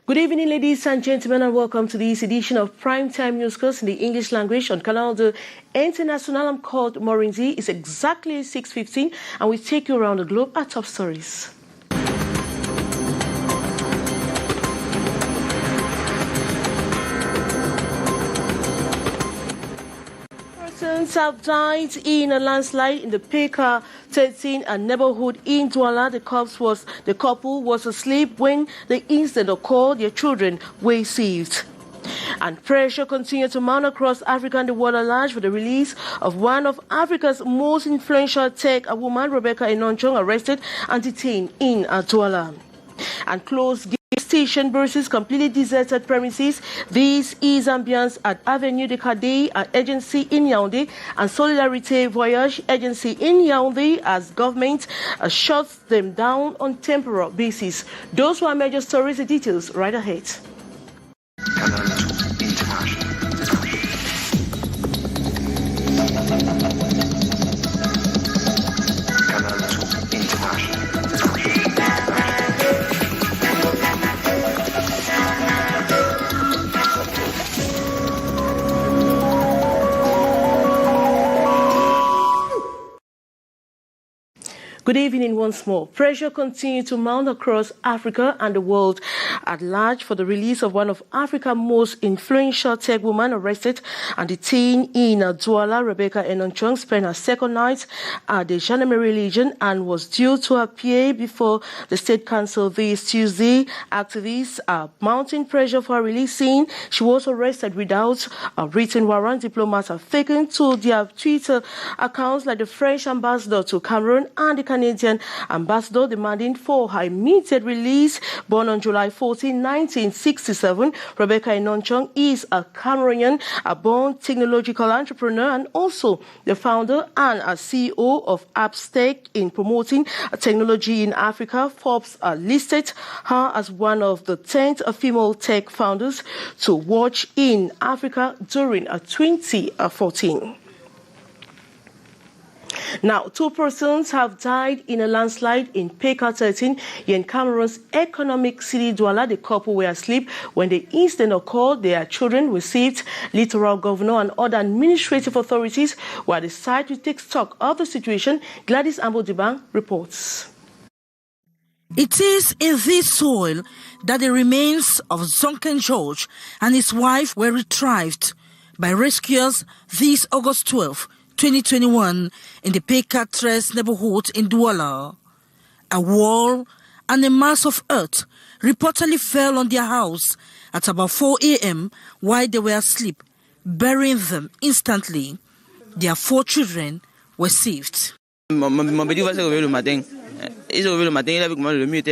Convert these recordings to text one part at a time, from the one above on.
Good evening, ladies and gentlemen, and welcome to this edition of Primetime Newscast in the English language on Canal International. I'm called Morinzi. It's exactly 6:15, and we take you around the globe at top stories. Persons have died in a landslide in the Peka 13 neighborhood in Douala. The couple was asleep when the incident occurred. Their children were saved. And pressure continued to mount across Africa and the world at large for the release of one of Africa's most influential tech woman, Rebecca Enonchong, arrested and detained in Douala. And closed station versus completely deserted premises. This is ambience at Avenue de Cadé, an agency in Yaoundé, and Solidarité Voyage agency in Yaoundé, as government shuts them down on temporary basis. Those were major stories. The details right ahead. Good evening once more. Pressure continues to mount across Africa and the world at large for the release of one of Africa's most influential tech women arrested and detained in Douala. Rebecca Enonchong spent her second night at the Gendarmerie Legion and was due to appear before the State Council this Tuesday. Activists are mounting pressure for her release, saying she was arrested without a written warrant. Diplomats have taken to their Twitter accounts like the French ambassador to Cameroon and the Canadian ambassador demanding for her immediate release. Born on July 14, 1967, Rebecca Enonchong is a Cameroonian, a born technological entrepreneur and also the founder and a CEO of Appstech in promoting technology in Africa. Forbes listed her as one of the 10 female tech founders to watch in Africa during 2014. Now, 2 persons have died in a landslide in Peka 13 in Cameroon's economic city Douala. The couple were asleep when the incident occurred. Their children were saved. Littoral governor and other administrative authorities were at the site to take stock of the situation. Gladys Ambodibang reports. It is in this soil that the remains of Zonken George and his wife were retrieved by rescuers this August 12, 2021, in the Peka 13 neighborhood in Douala. A wall and a mass of earth reportedly fell on their house at about 4 a.m. while they were asleep, burying them instantly. Their 4 children were saved.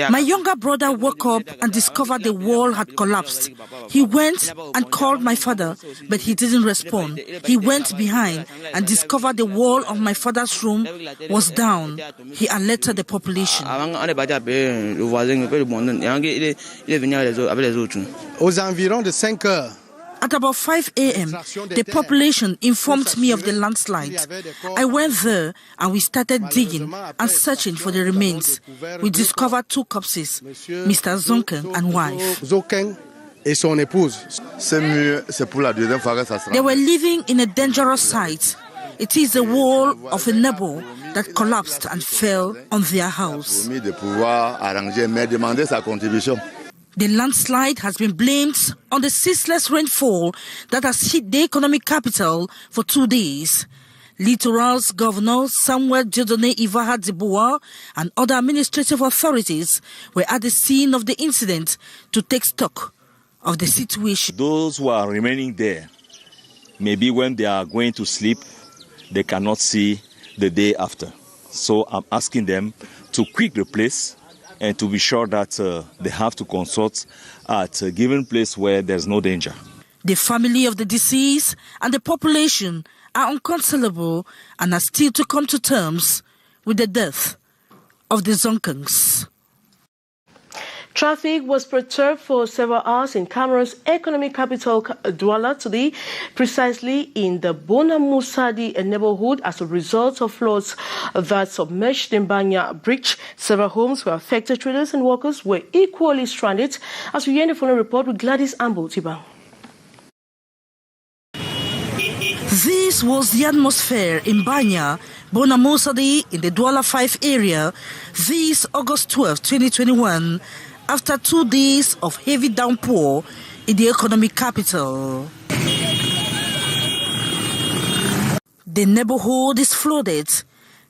My younger brother woke up and discovered the wall had collapsed. He went and called my father, but he didn't respond. He went behind and discovered the wall of my father's room was down. He alerted the population. Aux environs de 5 heures, at about 5 a.m., the population informed me of the landslide. I went there and we started digging and searching for the remains. We discovered 2 corpses, Mr. Zonken and wife. They were living in a dangerous site. It is the wall of a neighbor that collapsed and fell on their house. The landslide has been blamed on the ceaseless rainfall that has hit the economic capital for 2 days. Littoral's governor Samuel Dieudonné Ivaha Diboua and other administrative authorities were at the scene of the incident to take stock of the situation. Those who are remaining there, maybe when they are going to sleep, they cannot see the day after. So I'm asking them to quit the place and to be sure that they have to consult at a given place where there's no danger. The family of the deceased and the population are unconsolable and are still to come to terms with the death of the Zonkens. Traffic was perturbed for several hours in Cameroon's economic capital, Douala, today, precisely in the Bonamusadi neighborhood as a result of floods that submerged the Mbanya Bridge. Several homes were affected. Traders and workers were equally stranded. As we hear in the following report with Gladys Ambo-Tiba. This was the atmosphere in Banya, Bonamusadi, in the Douala 5 area, this August 12, 2021, after 2 days of heavy downpour in the economic capital. The neighborhood is flooded,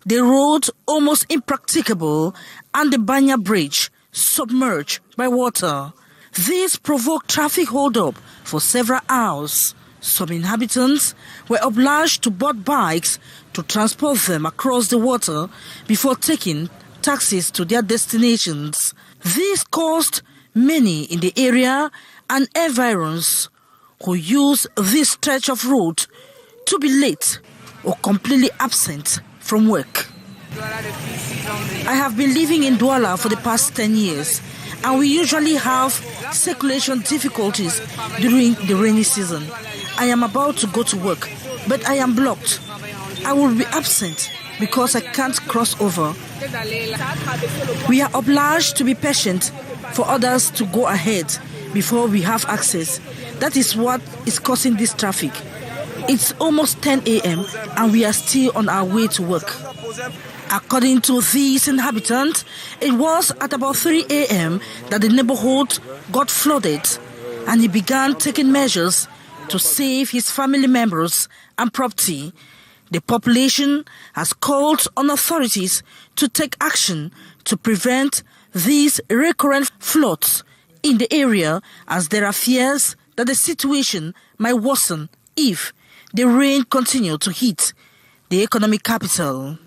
the road almost impracticable, and the Banya Bridge submerged by water. This provoked traffic hold-up for several hours. Some inhabitants were obliged to board bikes to transport them across the water before taking taxis to their destinations. This caused many in the area and environs who use this stretch of road to be late or completely absent from work. I have been living in Douala for the past 10 years, and we usually have circulation difficulties during the rainy season. I am about to go to work, but I am blocked. I will be absent because I can't cross over. We are obliged to be patient for others to go ahead before we have access. That is what is causing this traffic. It's almost 10 a.m. and we are still on our way to work. According to these inhabitants, it was at about 3 a.m. that the neighborhood got flooded, and he began taking measures to save his family members and property. The population has called on authorities to take action to prevent these recurrent floods in the area, as there are fears that the situation might worsen if the rain continues to hit the economic capital.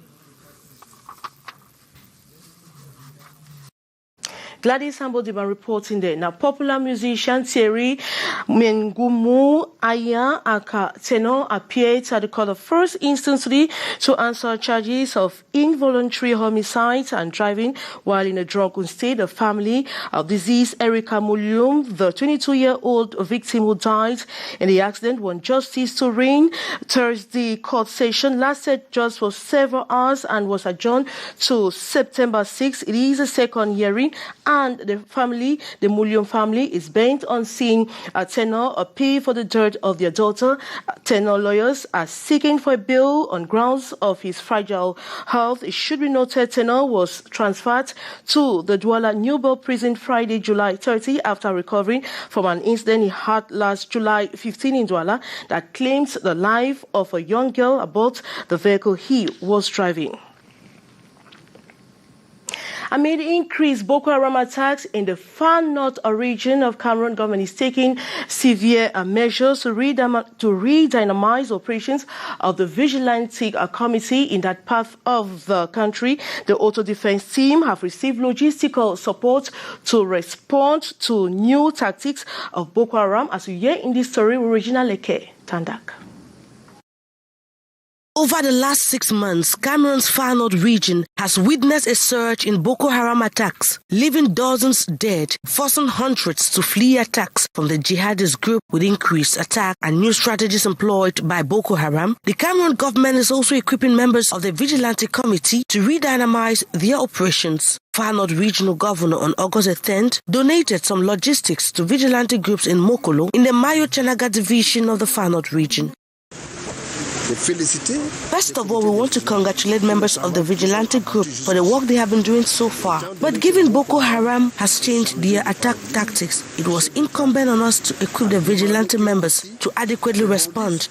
Gladys Ambo-Tiba reporting there. Now, popular musician Thierry Mengumu Aya Aka Tenor appeared at the court of first instance today to answer charges of involuntary homicide and driving while in a drunken state. The family of deceased Erica Mulium, the 22-year-old victim who died in the accident, want justice to reign. Thursday court session lasted just for several hours and was adjourned to September 6. It is a second hearing, and the family, the Mulium family, is bent on seeing Tenor pay for the death of their daughter. Tenor lawyers are seeking for a bail on grounds of his fragile health. It should be noted Tenor was transferred to the Douala Newbell prison Friday, July 30, after recovering from an incident he had last July 15 in Douala that claims the life of a young girl aboard the vehicle he was driving. Amid increased Boko Haram attacks in the far north region of Cameroon, government is taking severe measures to redynamize operations of the vigilante committee in that part of the country. The auto defense team have received logistical support to respond to new tactics of Boko Haram, as we hear in this story with Regina Leke Tandak. Over the last 6 months, Cameroon's far north region has witnessed a surge in Boko Haram attacks, leaving dozens dead, forcing hundreds to flee attacks from the jihadist group. With increased attack and new strategies employed by Boko Haram, the Cameroon government is also equipping members of the Vigilante Committee to redynamize their operations. Far North Regional Governor on August 10th donated some logistics to vigilante groups in Mokolo in the Mayo Chanaga division of the Far North region. First of all, we want to congratulate members of the vigilante group for the work they have been doing so far. But given Boko Haram has changed their attack tactics, it was incumbent on us to equip the vigilante members to adequately respond.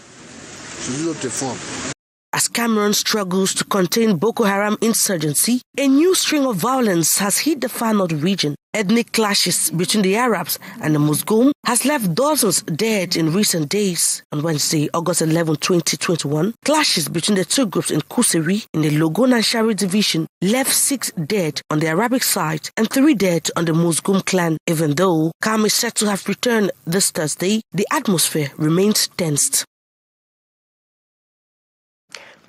As Cameroon struggles to contain Boko Haram insurgency, a new string of violence has hit the Far North region. Ethnic clashes between the Arabs and the Muslim has left dozens dead in recent days. On Wednesday, August 11, 2021, clashes between the two groups in Kuseri in the Logon and Shari division left 6 dead on the Arabic side and 3 dead on the Muslim clan. Even though calm is said to have returned this Thursday, the atmosphere remains tensed.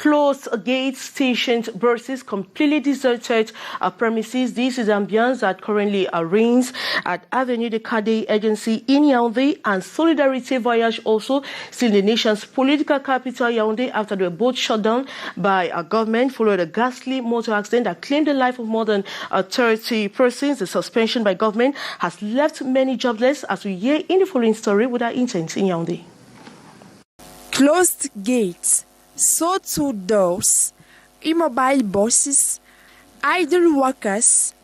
Closed gates, stations, buses, completely deserted premises. This is the ambience that currently reigns at Avenue de Cadet Agency in Yaoundé, and Solidarité Voyage also still the nation's political capital Yaoundé after they were both shut down by a government following a ghastly motor accident that claimed the life of more than 30 persons. The suspension by government has left many jobless, as we hear in the following story with our interns in Yaoundé. Closed gates, sawtooth doors, immobile buses, idle workers,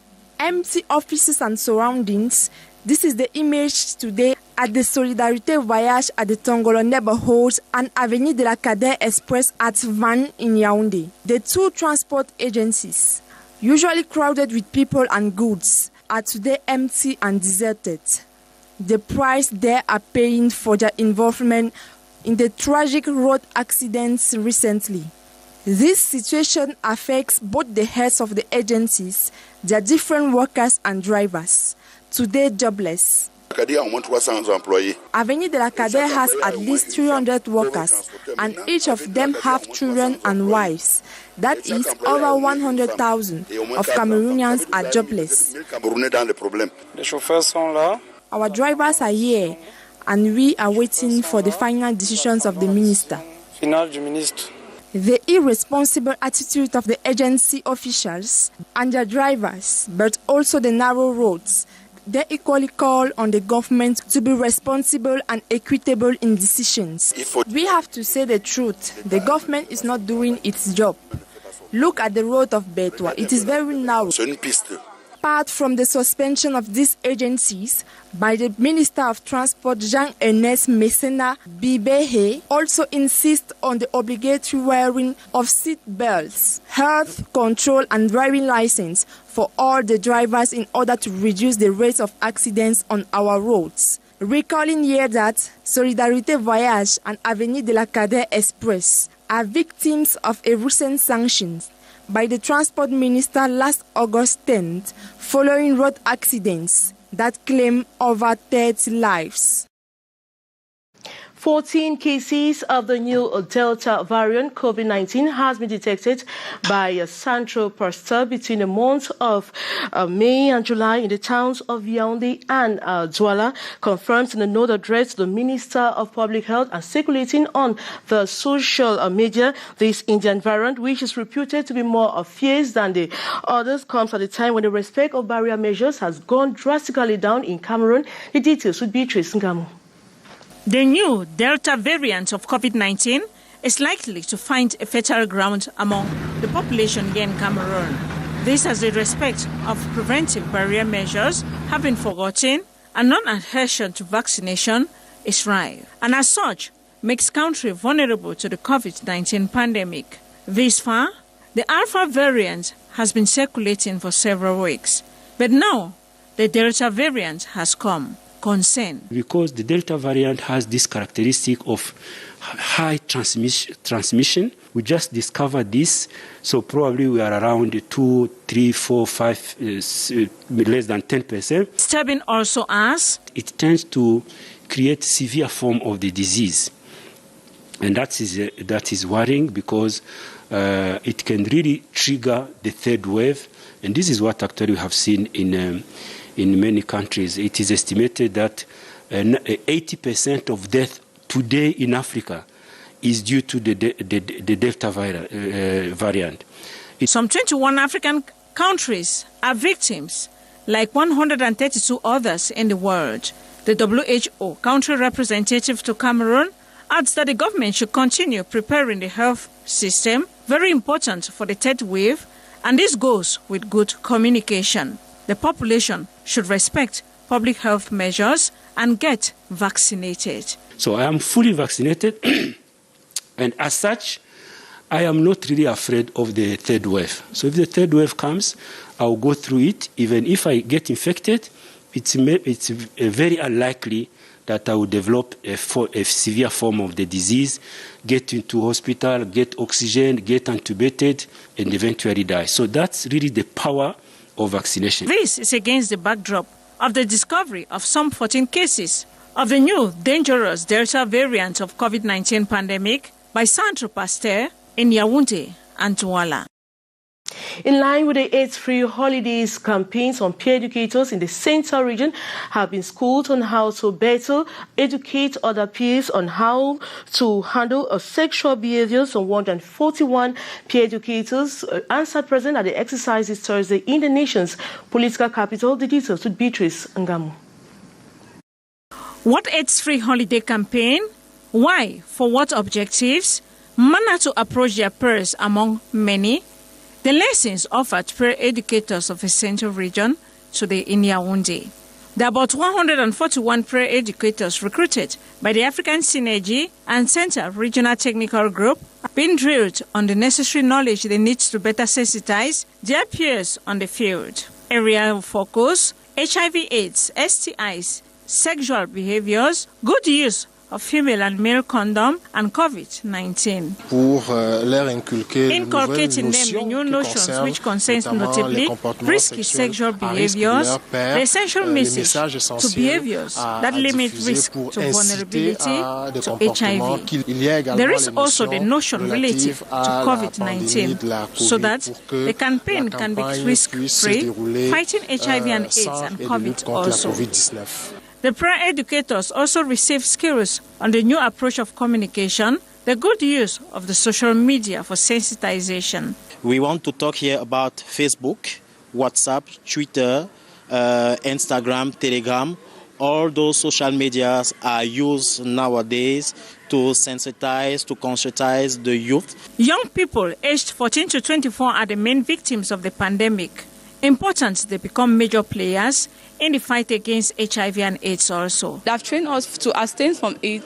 empty offices and surroundings. This is the image today at the Solidarité Voyage at the Tongolo neighborhood and Avenue de la Cadet Express at Van in Yaoundé. The two transport agencies, usually crowded with people and goods, are today empty and deserted. The price they are paying for their involvement in the tragic road accidents recently. This situation affects both the heads of the agencies, their different workers and drivers, today jobless. Avenue de la Cadet has at least 300 workers, and each of them have children and wives. That is, over 100,000 of Cameroonians are jobless. Our drivers are here, and we are waiting for the final decisions of the minister. The irresponsible attitude of the agency officials and their drivers, but also the narrow roads, they equally call on the government to be responsible and equitable in decisions. We have to say the truth. The government is not doing its job. Look at the road of Betwa. It is very narrow. Apart from the suspension of these agencies by the Minister of Transport Jean-Ernest Messena Bibehe, also insists on the obligatory wearing of seat belts, health control and driving license for all the drivers in order to reduce the rates of accidents on our roads. Recalling here that Solidarité Voyage and Avenue de la Cadet Express are victims of a recent sanctions by the Transport Minister last August 10th following road accidents that claim over 30 lives. 14 cases of the new Delta variant COVID-19 has been detected by Central Pasteur between the months of May and July in the towns of Yaoundé and Douala, confirmed in a note addressed to the Minister of Public Health and circulating on the social media. This Indian variant, which is reputed to be more fierce than the others, comes at a time when the respect of barrier measures has gone drastically down in Cameroon. The details would be Trace Ngamu. The new Delta variant of COVID-19 is likely to find a fertile ground among the population here in Cameroon. This as the respect of preventive barrier measures have been forgotten and non-adhesion to vaccination is rife, and as such makes country vulnerable to the COVID-19 pandemic. This far, the Alpha variant has been circulating for several weeks, but now the Delta variant has come. Concern. Because the Delta variant has this characteristic of high transmission. We just discovered this, so probably we are around 2, 3, 4, 5, less than 10%. Stebbin also asks, it tends to create severe form of the disease, and that is worrying because it can really trigger the third wave, and this is what actually we have seen in many countries. It is estimated that 80% of death today in Africa is due to the Delta variant. Some 21 African countries are victims, like 132 others in the world. The WHO country representative to Cameroon adds that the government should continue preparing the health system, very important for the third wave, and this goes with good communication. The population should respect public health measures and get vaccinated. So I am fully vaccinated, and as such, I am not really afraid of the third wave. So if the third wave comes, I'll go through it. Even if I get infected, it's very unlikely that I will develop a severe form of the disease, get into hospital, get oxygen, get intubated, and eventually die. So that's really the power of vaccination. This is against the backdrop of the discovery of some 14 cases of the new dangerous Delta variant of COVID-19 pandemic by Central Pasteur in Yaoundé and Douala. In line with the AIDS-free holidays campaign, some peer educators in the Central region have been schooled on how to better educate other peers on how to handle sexual behaviors. Some 141 peer educators answered present at the exercise this Thursday in the nation's political capital. The details with Beatrice Ngamu. What AIDS-free holiday campaign? Why? For what objectives? Manner to approach their peers among many. The lessons offered peer educators of the Central region today in Yaoundé. There are about 141 peer educators recruited by the African Synergy and Central Regional Technical Group being drilled on the necessary knowledge they need to better sensitize their peers on the field. Area of focus: HIV/AIDS, STIs, sexual behaviors, good use of female and male condom, and COVID-19. Inculcating them the new notions which concerns notably risky sexual behaviors, the essential message to behaviors that limit risk to vulnerability to HIV. There is also the notion relative to COVID-19, so that the campaign can be risk-free, fighting HIV and AIDS and COVID also. The peer educators also receive skills on the new approach of communication, the good use of the social media for sensitization. We want to talk here about Facebook, WhatsApp, Twitter, Instagram, Telegram. All those social medias are used nowadays to sensitize, to conscientize the youth. Young people aged 14 to 24 are the main victims of the pandemic. Important they become major players in the fight against HIV and AIDS also. They have trained us to abstain from it.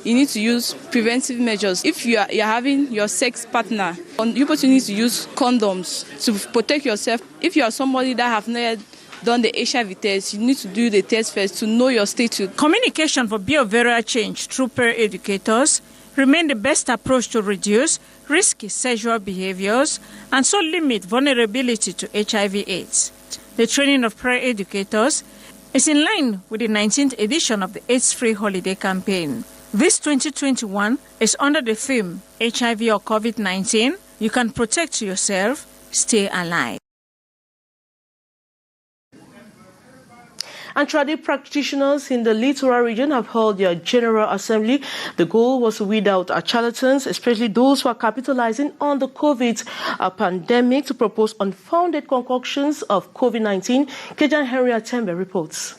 You need to use preventive measures. If you're having your sex partner, you need to use condoms to protect yourself. If you are somebody that have not done the HIV test, you need to do the test first to know your status. Communication for behavioral change through peer educators remain the best approach to reduce risky sexual behaviors and so limit vulnerability to HIV/AIDS. The training of peer educators is in line with the 19th edition of the AIDS-free holiday campaign. This 2021 is under the theme HIV or COVID-19, you can protect yourself, stay alive. And traditional practitioners in the littoral region have held their General Assembly. The goal was to weed out charlatans, especially those who are capitalizing on the COVID pandemic to propose unfounded concoctions of COVID-19. Kejan Henry Atembe reports.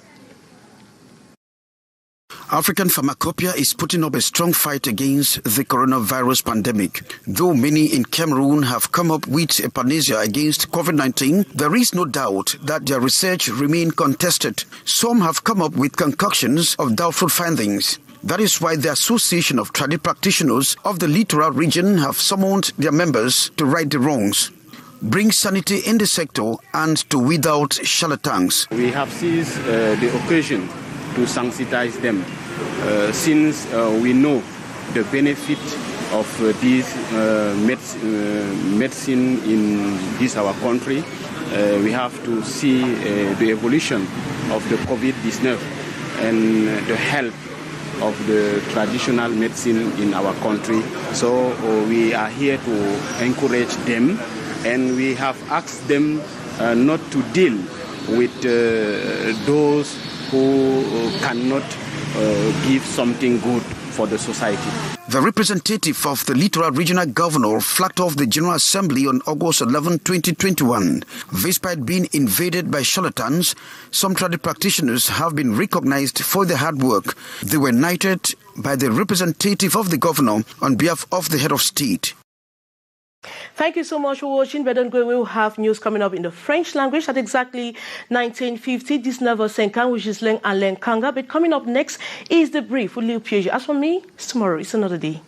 African Pharmacopoeia is putting up a strong fight against the coronavirus pandemic. Though many in Cameroon have come up with a panacea against COVID-19, there is no doubt that their research remains contested. Some have come up with concoctions of doubtful findings. That is why the Association of Traditional Practitioners of the Littoral Region have summoned their members to right the wrongs, bring sanity in the sector, and to weed out charlatans. We have seized the occasion to sensitize them since we know the benefit of this medicine in this our country. We have to see the evolution of the COVID-19 and the health of the traditional medicine in our country. So we are here to encourage them, and we have asked them not to deal with those who cannot give something good for the society. The representative of the Littoral Regional Governor flagged off the General Assembly on August 11, 2021. Despite being invaded by charlatans, some traditional practitioners have been recognized for their hard work. They were knighted by the representative of the governor on behalf of the head of state. Thank you so much for watching. We will have news coming up in the French language at exactly 1950. This never Senkan, which is Leng and Leng Kanga. But coming up next is the brief with Liu Piege. As for me, it's tomorrow. It's another day.